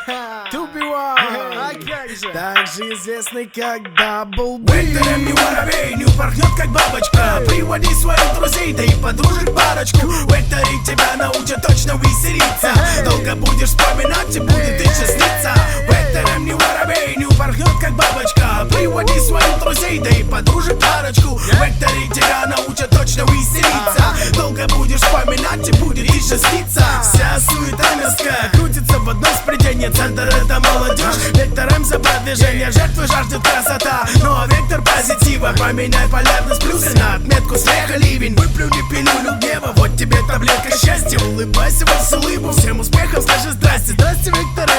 Тупива, а как же? также известный как Дабл Вектором не воробей, не упорхнет как бабочка. Приводи своих друзей, да и подружек парочку. Векторы тебя научат точно веселиться. Долго будешь вспоминать и будет еще сниться. Вектором не воробей, не упорхнет как бабочка. Приводи своих друзей, да и подружек парочку. Векторы тебя научат точно веселиться. Долго будешь вспоминать и будет еще сниться. Вся суета мирская крутится в одном спредении. Центр — это молодежь, вектором за продвижение. Жертвы жаждет красота, ну а вектор позитива. Поменяй полярность плюсы на отметку смеха ливень. Выплюни пилюлю гнева, вот тебе таблетка счастья. Улыбайся во всю улыбу, всем успехом скажи здрасте. Здрасте, векторы,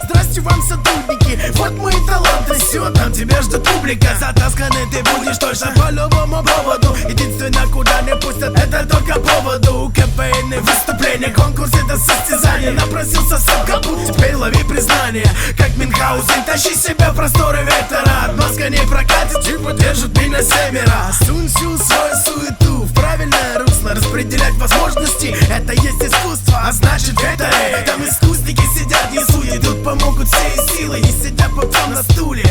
здрасте вам, сотрудники. Вот мои таланты, все, там тебя ждет публика. Затасканный ты будешь точно по любому поводу. Единственное, куда не пустят, это только поводу. КПН, выступления, конкурсы до состязания. Напросился сам капут, теперь лови признание. Как Мюнхгаузен, тащи себя в просторы вектора. Отмазка не прокатит, типа держит меня семеро. Сунь всю свою суету в правильное русло. Распределять возможности, это есть искусство. А значит векторы, там искусники сидят, не судьи. Тут помогут все силы, не сидя попцом на стуле.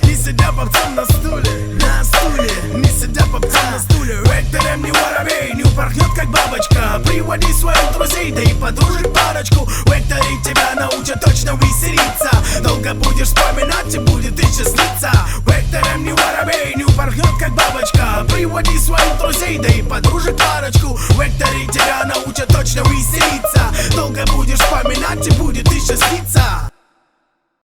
Не сидя попцом на стуле, на стуле. Не сидя попцом на стуле. Вектором не воробей, не упорхнет как бабочка. Приводи своих друзей, да и подружек парочку. Векторы тебя научат точно веселиться. Долго будешь вспоминать и будет еще сниться. Вектором не воробей, не упорхнет как бабочка. Приводи своих друзей, да и подружек парочку. Векторы тебя научат точно веселиться. Долго будешь вспоминать и будет еще сниться.